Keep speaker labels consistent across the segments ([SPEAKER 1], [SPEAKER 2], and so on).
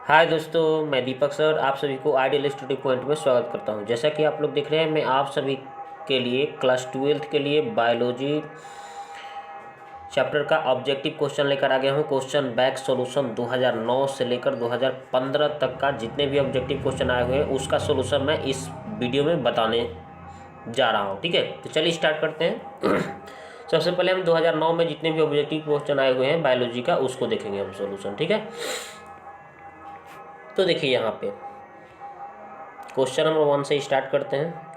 [SPEAKER 1] हाय दोस्तों, मैं दीपक सर आप सभी को आइडियल स्टडी पॉइंट में स्वागत करता हूं। जैसा कि आप लोग देख रहे हैं, मैं आप सभी के लिए क्लास 12th के लिए बायोलॉजी चैप्टर का ऑब्जेक्टिव क्वेश्चन लेकर आ गया हूं। क्वेश्चन बैंक सॉल्यूशन 2009 से लेकर 2015 तक का जितने भी ऑब्जेक्टिव क्वेश्चन आए हुए हैं उसका सॉल्यूशन मैं इस वीडियो में बताने जा रहा हूँ। ठीक है, तो चलिए स्टार्ट करते हैं। सबसे पहले हम 2009 में जितने भी ऑब्जेक्टिव क्वेश्चन आए हुए हैं बायोलॉजी का उसको देखेंगे हम सॉल्यूशन। ठीक है, तो देखिए यहाँ पे क्वेश्चन नंबर 1 से स्टार्ट करते हैं।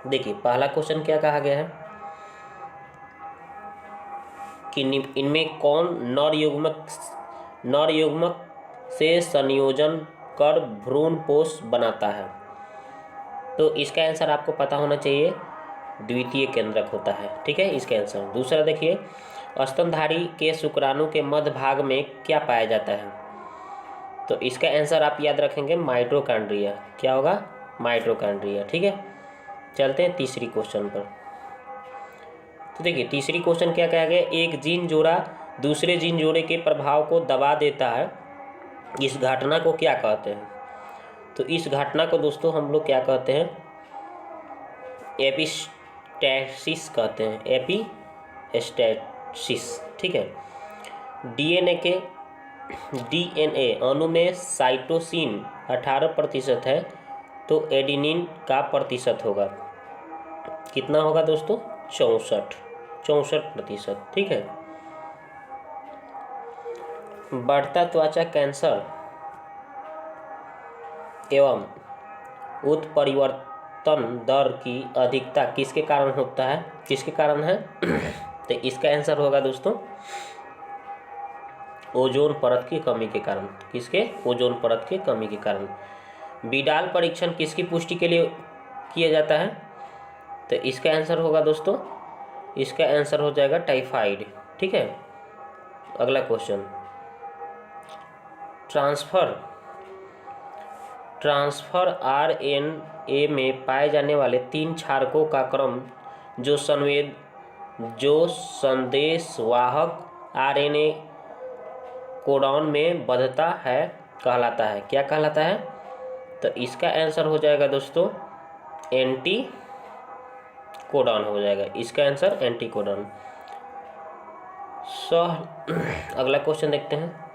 [SPEAKER 1] देखिए पहला क्वेश्चन क्या कहा गया है कि इनमें कौन नर युग्मक से संयोजन कर भ्रूणपोष बनाता है। तो इसका आंसर आपको पता होना चाहिए, द्वितीय केंद्रक होता है। ठीक है, इसका आंसर। दूसरा देखिए, स्तनधारी के शुक्राणु के मध्य भाग में क्या पाया जाता है। तो इसका आंसर आप याद रखेंगे, माइटोकॉन्ड्रिया। क्या होगा? माइटोकॉन्ड्रिया। ठीक है, चलते हैं तीसरी क्वेश्चन पर। तो देखिए तीसरी क्वेश्चन क्या कहा गया, एक जीन जोड़ा दूसरे जीन जोड़े के प्रभाव को दबा देता है, इस घटना को क्या कहते हैं। तो इस घटना को दोस्तों हम लोग क्या कहते हैं, एपिस्टैसिस कहते हैं, एपिस्टैसिस। ठीक है, डीएनए अणु में साइटोसिन 18% है, तो एडेनिन का प्रतिशत होगा कितना होगा दोस्तों? 64%। ठीक है, बढ़ता त्वचा कैंसर एवं उत्परिवर्तन दर की अधिकता किसके कारण होता है, किसके कारण है? तो इसका आंसर होगा दोस्तों, ओजोन परत की कमी के कारण। किसके? ओजोन परत की कमी के कारण। विडाल परीक्षण किसकी पुष्टि के लिए किया जाता है। तो इसका आंसर होगा दोस्तों, इसका आंसर हो जाएगा टाइफाइड। ठीक है, अगला क्वेश्चन, ट्रांसफर आरएनए में पाए जाने वाले 3 क्षारकों का क्रम जो संदेशवाहक आरएनए कोडॉन में बदलता है कहलाता है। क्या कहलाता है? तो इसका आंसर हो जाएगा दोस्तों एंटी कोडॉन हो जाएगा। इसका आंसर एंटी कोडॉन। अगला क्वेश्चन देखते हैं।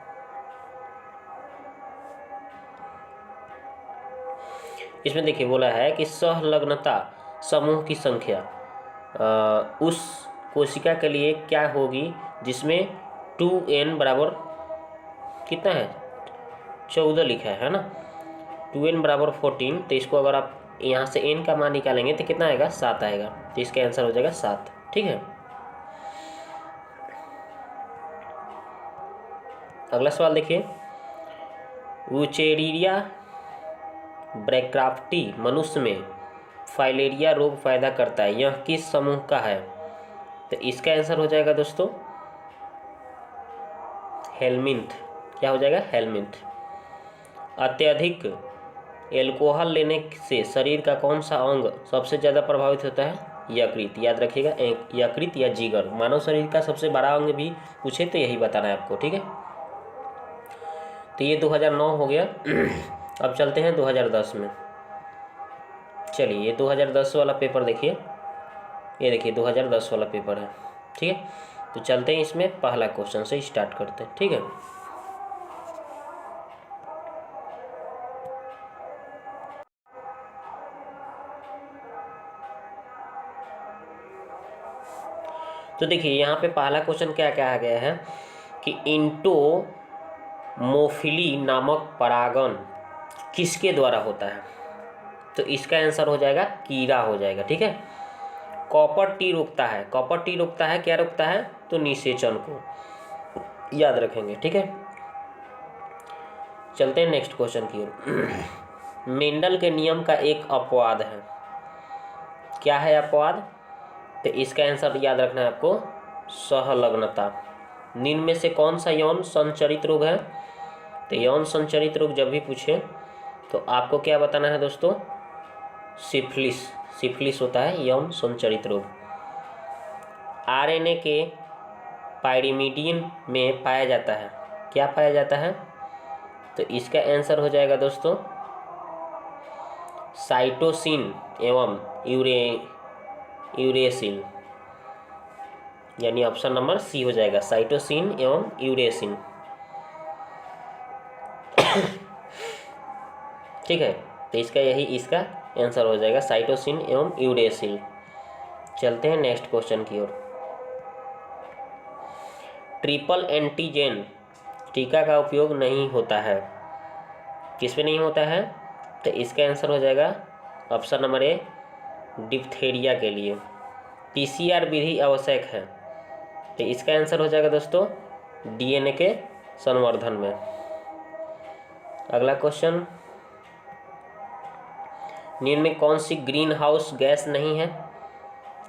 [SPEAKER 1] इसमें देखिए बोला है कि सहलग्नता समूह की संख्या उस कोशिका के लिए क्या होगी जिसमें 2n बराबर कितना है? 14 लिखा है ना। 2n बराबर 14। तो इसको अगर आप यहाँ से n का मान निकालेंगे तो कितना आएगा? 7 आएगा। तो इसका आंसर हो जाएगा 7। ठीक है, अगला सवाल देखिए, वुचेरिया ब्रैक्राफ्टी मनुष्य में फाइलेरिया रोग पैदा करता है, यह किस समूह का है। तो इसका आंसर हो जाएगा दोस्तों हेलमिंथ। क्या हो जाएगा? हेलमिंथ। अत्यधिक एल्कोहल लेने से शरीर का कौन सा अंग सबसे ज़्यादा प्रभावित होता है? यकृत। याद रखिएगा, यकृत या जिगर। मानव शरीर का सबसे बड़ा अंग भी पूछे तो यही बताना है आपको। ठीक है, तो ये 2009 हो गया। अब चलते हैं 2010 में। चलिए ये 2010 वाला पेपर देखिए, ये देखिए 2010 वाला पेपर है। ठीक है, तो चलते हैं इसमें पहला क्वेश्चन से स्टार्ट करते हैं। ठीक है, तो देखिए यहाँ पे पहला क्वेश्चन क्या कहा गया है कि इंटोमोफिली नामक परागण किसके द्वारा होता है। तो इसका आंसर हो जाएगा कीड़ा हो जाएगा। ठीक है, कॉपर टी रोकता है। कॉपर टी रोकता है, क्या रोकता है? तो निषेचन को, याद रखेंगे। ठीक है, चलते हैं नेक्स्ट क्वेश्चन की ओर। मेंडल के नियम का एक अपवाद है। क्या है अपवाद? तो इसका आंसर याद रखना है आपको, सहलग्नता। निम्न में से कौन सा यौन संचरित रोग है। तो यौन संचरित रोग जब भी पूछे तो आपको क्या बताना है दोस्तों? सिफिलिस। सिफिलिस होता है यौन संचरित रोग। आरएनए के पायरिमिडिन में पाया जाता है। क्या पाया जाता है? तो इसका आंसर हो जाएगा दोस्तों साइटोसिन एवं यूरेसिल, यानी ऑप्शन नंबर सी हो जाएगा, साइटोसिन एवं यूरेसिन। ठीक है, तो इसका आंसर हो जाएगा साइटोसिन एवं यूरेसिल। चलते हैं नेक्स्ट क्वेश्चन की ओर। ट्रिपल एंटीजन टीका का उपयोग नहीं होता है, किस पे नहीं होता है? तो इसका आंसर हो जाएगा ऑप्शन नंबर ए, डिप्थेरिया के लिए। पीसीआर विधि आवश्यक है, तो इसका आंसर हो जाएगा दोस्तों डीएनए के संवर्धन में। अगला क्वेश्चन, निम्न में कौन सी ग्रीन हाउस गैस नहीं है?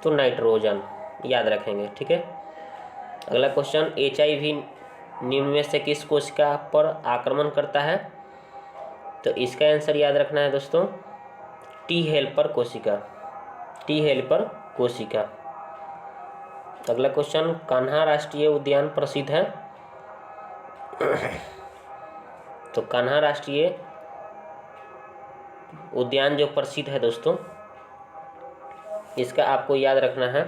[SPEAKER 1] तो नाइट्रोजन, याद रखेंगे। ठीक है, अगला क्वेश्चन, HIV निम्न में से किस कोशिका पर आक्रमण करता है? तो इसका आंसर याद रखना है दोस्तों, टी हेल्पर कोशिका, टी हेल्पर कोशिका। अगला क्वेश्चन, कान्हा राष्ट्रीय उद्यान प्रसिद्ध है? तो कान्हा राष्ट्रीय उद्यान जो प्रसिद्ध है दोस्तों, इसका आपको याद रखना है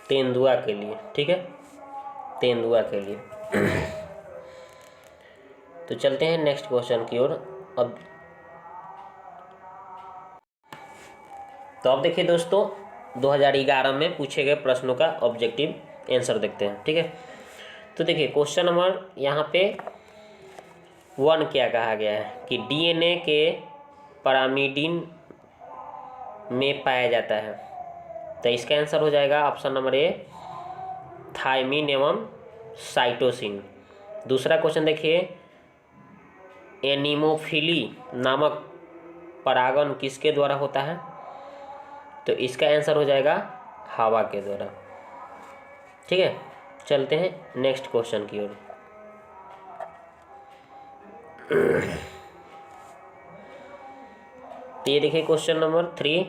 [SPEAKER 1] तेंदुआ के लिए। ठीक है, तेंदुआ के लिए। तो चलते हैं नेक्स्ट क्वेश्चन की ओर। अब देखिए दोस्तों, 2011 में पूछे गए प्रश्नों का ऑब्जेक्टिव आंसर देखते हैं। ठीक है, तो देखिए क्वेश्चन नंबर यहाँ पे 1 क्या कहा गया है कि डीएनए के पैरामिडिन में पाया जाता है, तो इसका आंसर हो जाएगा ऑप्शन नंबर ए, थायमिन एवं साइटोसिन। दूसरा क्वेश्चन देखिए, एनीमोफिली नामक परागण किसके द्वारा होता है? तो इसका आंसर हो जाएगा हवा के द्वारा। ठीक है, चलते हैं नेक्स्ट क्वेश्चन की ओर। तो ये देखिए क्वेश्चन नंबर 3,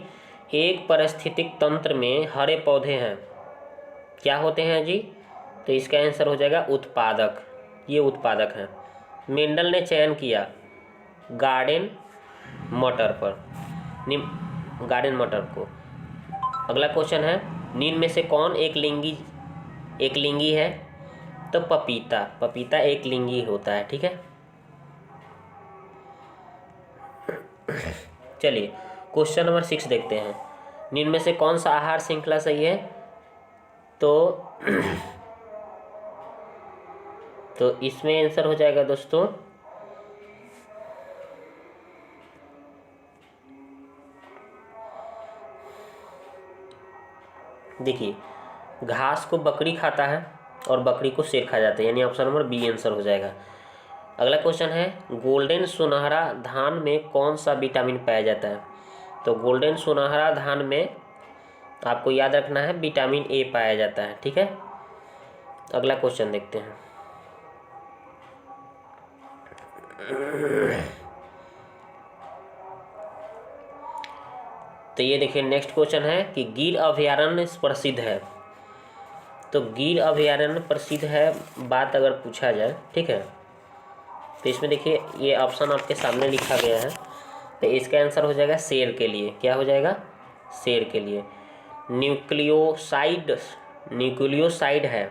[SPEAKER 1] एक पारिस्थितिक तंत्र में हरे पौधे हैं, क्या होते हैं जी? तो इसका आंसर हो जाएगा उत्पादक, ये उत्पादक हैं। मेंडल ने चयन किया गार्डन मटर पर, गार्डन मटर को। अगला क्वेश्चन है, निम्न में से कौन एक लिंगी है? तो पपीता, पपीता एक लिंगी होता है। ठीक है, चलिए क्वेश्चन नंबर 6 देखते हैं, निम्न में से कौन सा आहार श्रृंखला सही है? तो इसमें आंसर हो जाएगा दोस्तों देखिए, घास को बकरी खाता है और बकरी को शेर खा जाता है, यानी ऑप्शन नंबर बी आंसर हो जाएगा। अगला क्वेश्चन है, गोल्डन सुनहरा धान में कौन सा विटामिन पाया जाता है? तो गोल्डन सुनहरा धान में आपको याद रखना है विटामिन ए पाया जाता है। ठीक है, अगला क्वेश्चन देखते हैं। तो ये देखिए नेक्स्ट क्वेश्चन है कि गिर अभयारण्य प्रसिद्ध है। तो गिर अभयारण्य प्रसिद्ध है बात अगर पूछा जाए, ठीक है, तो इसमें देखिए ये ऑप्शन आपके सामने लिखा गया है, तो इसका आंसर हो जाएगा शेर के लिए। क्या हो जाएगा? शेर के लिए। न्यूक्लियोसाइड है,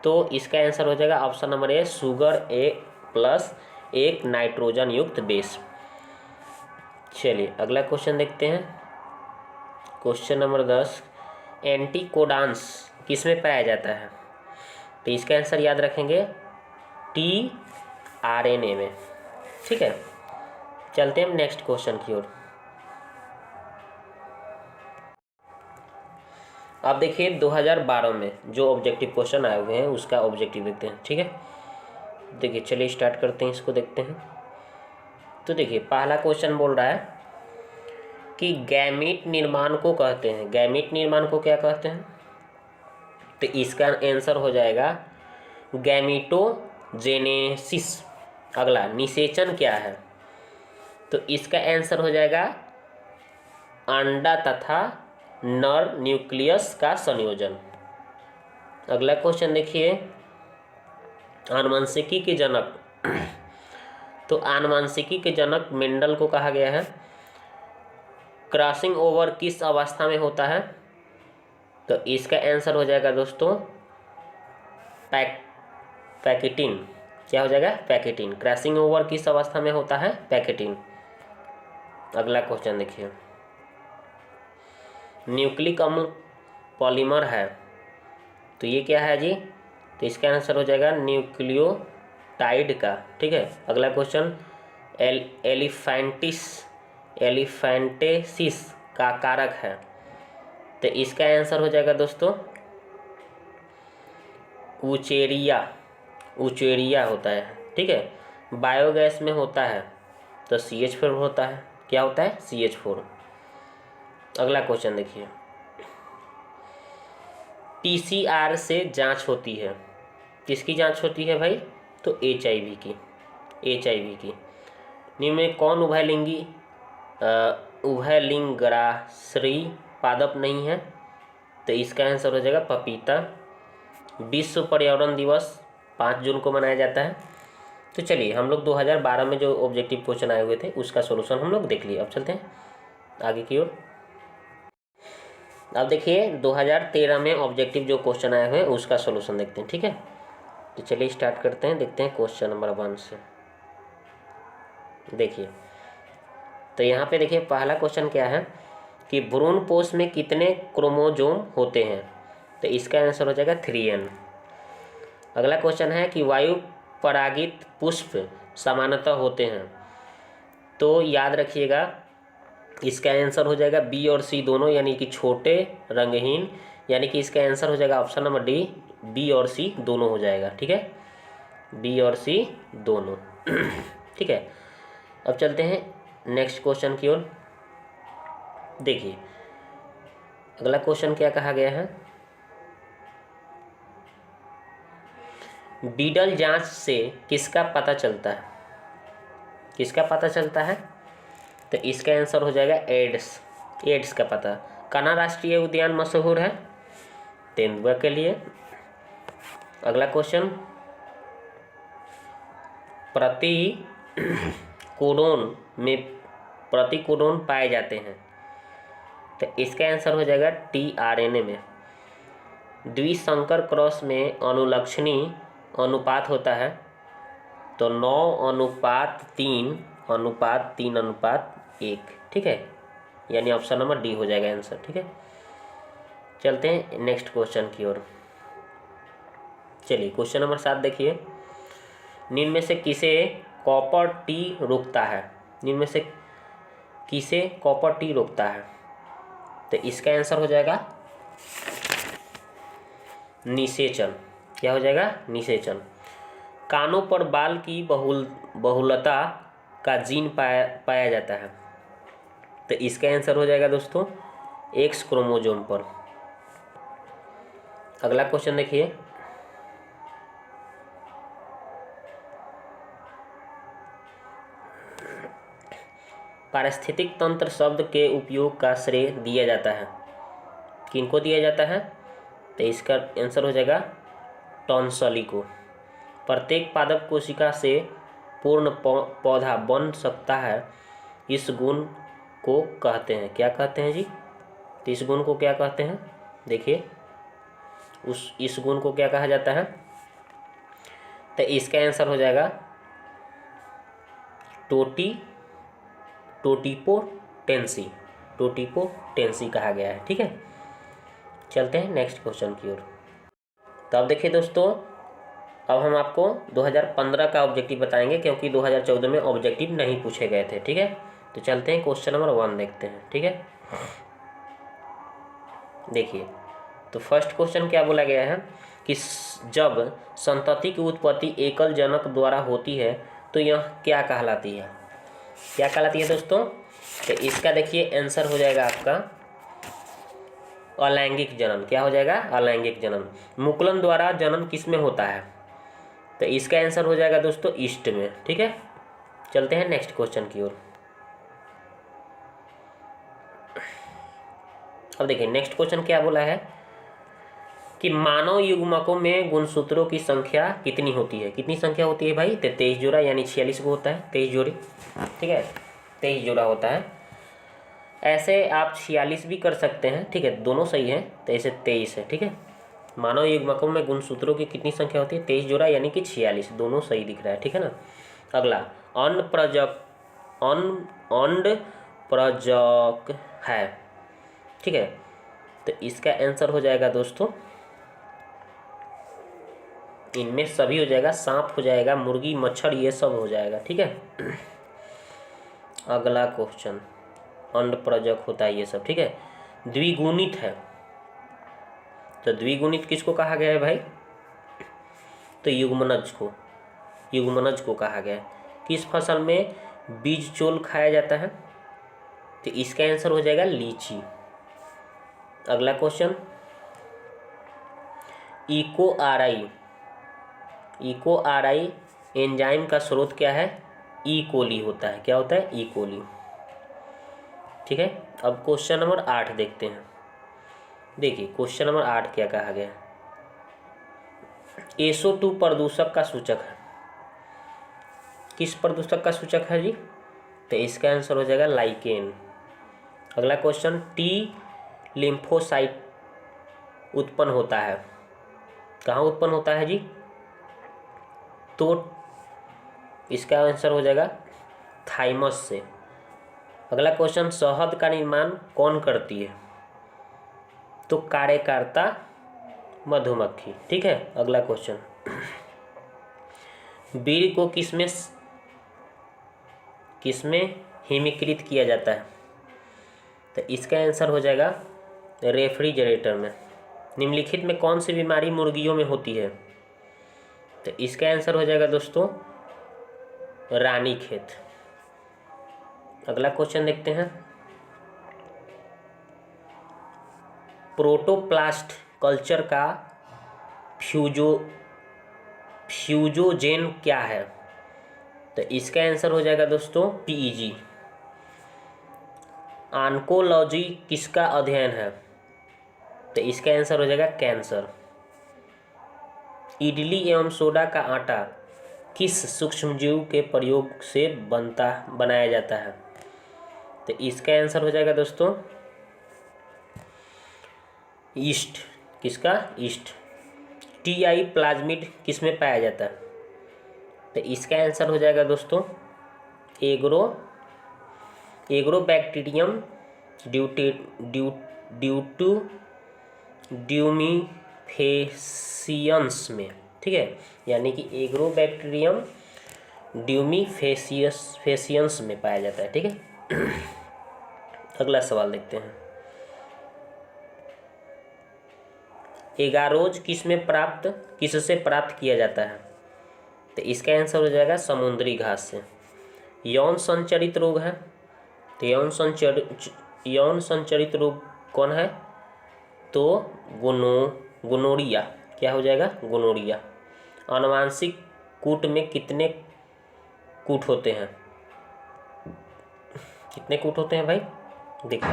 [SPEAKER 1] तो इसका आंसर हो जाएगा option number A, sugar A plus एक नाइट्रोजन युक्त बेस। चलिए अगला क्वेश्चन देखते हैं, क्वेश्चन नंबर 10, एंटीकोडांस किस में पाया जाता है? तो इसका आंसर याद रखेंगे tRNA में। ठीक है, चलते हैं नेक्स्ट क्वेश्चन की ओर। अब देखिए 2012 में जो ऑब्जेक्टिव क्वेश्चन आए हुए हैं उसका ऑब्जेक्टिव देखते हैं। ठीक है, देखिए चलिए स्टार्ट करते हैं, इसको देखते हैं। तो देखिए पहला क्वेश्चन बोल रहा है कि गैमीट निर्माण को कहते हैं, गैमीट निर्माण को क्या कहते हैं? तो इसका आंसर हो जाएगा गैमीटोजेनेसिस। अगला, निषेचन क्या है? तो इसका आंसर हो जाएगा अंडा तथा नर न्यूक्लियस का संयोजन। अगला क्वेश्चन देखिए, आनुवंशिकी के जनक। तो आनुवंशिकी के जनक मेंडल को कहा गया है। क्रॉसिंग ओवर किस अवस्था में होता है? तो इसका आंसर हो जाएगा दोस्तों पैकेटिन। क्या हो जाएगा? पैकेटिन। क्रॉसिंग ओवर किस अवस्था में होता है? पैकेटिन। अगला क्वेश्चन देखिए, न्यूक्लिक अम्ल पॉलीमर है, तो ये क्या है जी? तो इसका आंसर हो जाएगा न्यूक्लियोटाइड का। ठीक है। अगला क्वेश्चन, एलिफेंटेसिस का कारक है, तो इसका आंसर हो जाएगा दोस्तों उचेरिया होता है। ठीक है। बायोगैस में होता है तो CH4 होता है। क्या होता है? CH4। अगला क्वेश्चन देखिए, PCR से जांच होती है, किसकी जांच होती है भाई? तो HIV की। निम्न में कौन उभयलिंगग्रासरी पादप नहीं है? तो इसका आंसर हो जाएगा पपीता। विश्व पर्यावरण दिवस 5 जून को मनाया जाता है। तो चलिए, हम लोग 2012 में जो ऑब्जेक्टिव क्वेश्चन आए हुए थे उसका सोल्यूशन हम लोग देख लिए। अब चलते हैं आगे की ओर। अब देखिए 2013 में ऑब्जेक्टिव जो क्वेश्चन आए हुए हैं उसका सोल्यूशन देखते हैं। ठीक है। तो चलिए स्टार्ट करते हैं। देखते हैं क्वेश्चन नंबर 1 से। देखिए, तो यहाँ पे देखिए पहला क्वेश्चन क्या है कि भ्रूणपोष में कितने क्रोमोजोम होते हैं? तो इसका आंसर हो जाएगा 3n। अगला क्वेश्चन है कि वायु परागित पुष्प सामान्यतः होते हैं, तो याद रखिएगा इसका आंसर हो जाएगा B और C दोनों, यानी कि छोटे रंगहीन, यानी कि इसका आंसर हो जाएगा ऑप्शन नंबर D, B और C दोनों हो जाएगा। ठीक है, B और C दोनों। ठीक है। अब चलते हैं नेक्स्ट क्वेश्चन की ओर। देखिए अगला क्वेश्चन क्या कहा गया है, बीडल जांच से किसका पता चलता है? किसका पता चलता है? तो इसका आंसर हो जाएगा एड्स का पता। कान्हा राष्ट्रीय उद्यान मशहूर है तेंदुआ के लिए। अगला क्वेश्चन, प्रतिकोडोन पाए जाते हैं, तो इसका आंसर हो जाएगा tRNA में। द्विसंकर क्रॉस में अनुलक्षणी अनुपात होता है, तो 9:3:1। ठीक है, यानी ऑप्शन नंबर D हो जाएगा आंसर। ठीक है। चलते हैं नेक्स्ट क्वेश्चन की ओर। चलिए क्वेश्चन नंबर 7 देखिए, निम्न में से किसे कॉपर टी रोकता है? निम्न में से किसे कॉपर टी रोकता है? तो इसका आंसर हो जाएगा निषेचन। क्या हो जाएगा? निषेचन। कानों पर बाल की बहुलता का जीन पाया जाता है, तो इसका आंसर हो जाएगा दोस्तों X क्रोमोजोम पर। अगला क्वेश्चन देखिए, पारिस्थितिक तंत्र शब्द के उपयोग का श्रेय दिया जाता है, किनको दिया जाता है? तो इसका आंसर हो जाएगा टॉन्सली को। प्रत्येक पादप कोशिका से पूर्ण पौधा बन सकता है, इस गुण को कहते हैं, क्या कहते हैं जी? तो इस गुण को क्या कहते हैं? देखिए इस गुण को क्या कहा जाता है? तो इसका आंसर हो जाएगा टोटिपोटेंसी कहा गया है। ठीक है। चलते हैं नेक्स्ट क्वेश्चन की ओर। तो अब देखिए दोस्तों, अब हम आपको 2015 का ऑब्जेक्टिव बताएंगे, क्योंकि 2014 में ऑब्जेक्टिव नहीं पूछे गए थे। ठीक है। तो चलते हैं क्वेश्चन नंबर 1 देखते हैं। ठीक है। देखिए, तो फर्स्ट क्वेश्चन क्या बोला गया है कि जब संतति की उत्पत्ति एकल जनक द्वारा होती है तो यह क्या कहलाती है? क्या कहलाती है दोस्तों? तो इसका देखिए आंसर हो जाएगा आपका अलैंगिक जनन। क्या हो जाएगा? अलैंगिक जनन। मुकुलन द्वारा जनन किस में होता है? तो इसका आंसर हो जाएगा दोस्तों ईस्ट में। ठीक है। चलते हैं नेक्स्ट क्वेश्चन की ओर। अब देखिए नेक्स्ट क्वेश्चन क्या बोला है कि मानव युग्मकों में गुणसूत्रों की संख्या कितनी होती है? कितनी संख्या होती है भाई? 23 जोड़ा, यानी 46 को होता है, 23 जोड़े, ठीक है, 23 जोड़ा होता है। ऐसे आप 46 भी कर सकते हैं, ठीक है, दोनों सही है, तो ऐसे 23 है, ठीक है। मानव युग्मकों में गुणसूत्रों की कितनी संख्या होती है? 23 जोड़ा, यानी कि 46, दोनों सही दिख रहा है, ठीक है ना। अगला अंड प्रजक है, ठीक है, तो इसका आंसर हो जाएगा दोस्तों, इनमें सभी हो जाएगा, सांप हो जाएगा, मुर्गी, मच्छर, ये सब हो जाएगा, ठीक है। अगला क्वेश्चन, अंड प्रजक होता है ये सब, ठीक है। द्विगुणित है, तो द्विगुणित किसको कहा गया है भाई? तो युग्मनज को कहा गया है। किस फसल में बीज चोल खाया जाता है? तो इसका आंसर हो जाएगा लीची। अगला question, EcoRI enzyme का स्रोत क्या है? ई कोली होता है। क्या होता है? ई कोली, ठीक है। अब क्वेश्चन नंबर 8 देखते हैं। देखिए क्वेश्चन नंबर 8 क्या कहा गया है? SO2 प्रदूषक का सूचक है। किस प्रदूषक का सूचक है जी? तो इसका आंसर हो जाएगा लाइकेन। अगला क्वेश्चन, टी लिम्फोसाइट उत्पन्न होता है, कहाँ उत्पन्न होता है जी? तो इसका आंसर हो जाएगा थाइमस से। अगला क्वेश्चन, शहद का निर्माण कौन करती है? तो कार्यकर्ता मधुमक्खी, ठीक है। अगला क्वेश्चन, बीज को किसमें हिमीकृत किया जाता है? तो इसका आंसर हो जाएगा रेफ्रिजरेटर में। निम्नलिखित में कौन सी बीमारी मुर्गियों में होती है? तो इसका आंसर हो जाएगा दोस्तों रानीखेत। अगला क्वेश्चन देखते हैं, प्रोटोप्लास्ट कल्चर का फ्यूजोजेन क्या है? तो इसका आंसर हो जाएगा दोस्तों PEG। ऑन्कोलॉजी किसका अध्ययन है? तो इसका आंसर हो जाएगा कैंसर। इडली एवं सोडा का आटा किस सूक्ष्मजीव के प्रयोग से बनाया जाता है? तो इसका आंसर हो जाएगा दोस्तों ईस्ट। किसका? ईस्ट। TI प्लाज्मिड किस में पाया जाता है? तो इसका आंसर हो जाएगा दोस्तों एग्रोबैक्टीरियम ड्यूमीफेसियंस में, ठीक है, यानी कि एग्रोबैक्टीरियम ड्यूमीफेसियंस में पाया जाता है, ठीक है। अगला सवाल देखते हैं, एगारोज किससे प्राप्त किया जाता है? तो इसका आंसर हो जाएगा समुद्री घास से। यौन संचरित रोग है, तो यौन संचरित रोग कौन है? तो गोनोरिया। क्या हो जाएगा? गोनोरिया। आनुवांशिक कूट में कितने कूट होते हैं? कितने कूट होते हैं भाई? देखो,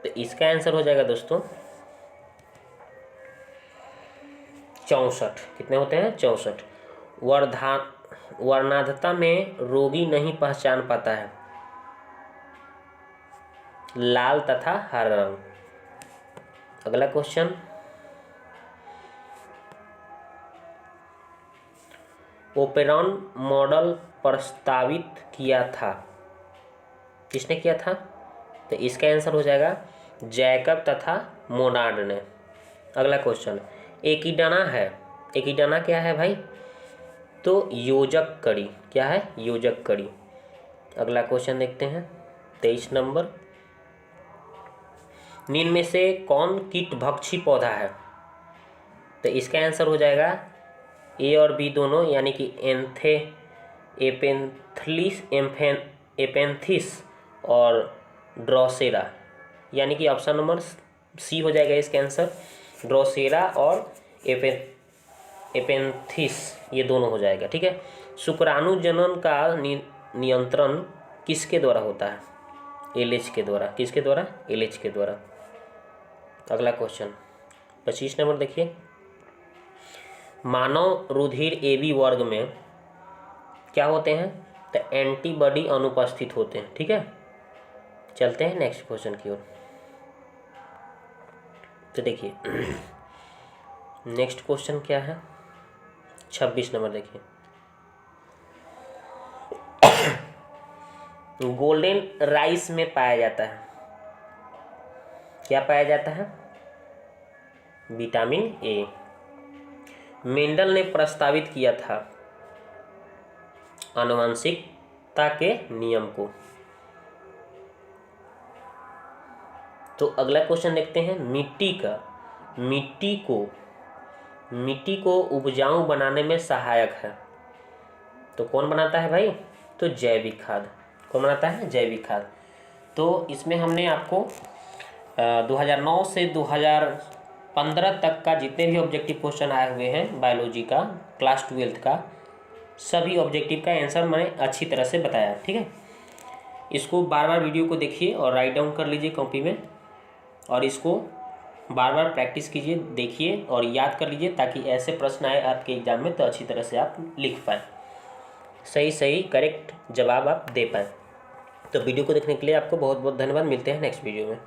[SPEAKER 1] तो इसका आंसर हो जाएगा दोस्तों 64। कितने होते हैं? 64। वर्णांधता में रोगी नहीं पहचान पाता है लाल तथा हरा रंग। अगला क्वेश्चन, ओपेरॉन मॉडल प्रस्तावित किया था, किसने किया था? तो इसका आंसर हो जाएगा जैकब तथा मोनार्ड ने। अगला क्वेश्चन, एकिडाना है, एकिडाना क्या है भाई? तो योजक कड़ी। क्या है? योजक कड़ी। अगला क्वेश्चन देखते हैं 23 नंबर, निम्न में से कौन कीटभक्षी पौधा है? तो इसका आंसर हो जाएगा A और B दोनों, यानी कि एपेंथिस और ड्रोसेरा, यानी कि ऑप्शन नंबर C हो जाएगा इसका आंसर। ड्रोसेरा और एपेंथिस ये दोनों हो जाएगा, ठीक है। शुक्राणु जनन का नियंत्रण किसके द्वारा होता है? LH के द्वारा। किसके द्वारा? LH के द्वारा। अगला क्वेश्चन 25 नंबर देखिए, मानव रुधिर AB वर्ग में क्या होते हैं? तो एंटीबॉडी अनुपस्थित होते हैं। ठीक है, चलते हैं नेक्स्ट क्वेश्चन की ओर। तो देखिए नेक्स्ट क्वेश्चन क्या है, 26 नंबर देखिए, गोल्डन राइस में पाया जाता है, क्या पाया जाता है? Vitamin A. मेंडल ने प्रस्तावित किया था आनुवंशिकता के नियम को। तो अगला क्वेश्चन देखते हैं, मिट्टी को उपजाऊ बनाने में सहायक है। तो कौन बनाता है भाई? तो जैविक खाद। कौन बनाता है? जैविक खाद। तो इसमें हमने आपको 2009 से 2015 तक का जितने भी ऑब्जेक्टिव क्वेश्चन आए हुए हैं बायोलॉजी का, क्लास 12th का, सभी ऑब्जेक्टिव का आंसर मैंने अच्छी तरह से बताया। ठीक है, इसको बार बार वीडियो को देखिए और राइट डाउन कर लीजिए कॉपी में, और इसको बार बार प्रैक्टिस कीजिए, देखिए और याद कर लीजिए, ताकि ऐसे प्रश्न आए आपके एग्जाम में तो अच्छी तरह से आप लिख पाएँ, सही करेक्ट जवाब आप दे पाएँ। तो वीडियो को देखने के लिए आपको बहुत बहुत धन्यवाद। मिलते हैं नेक्स्ट वीडियो में।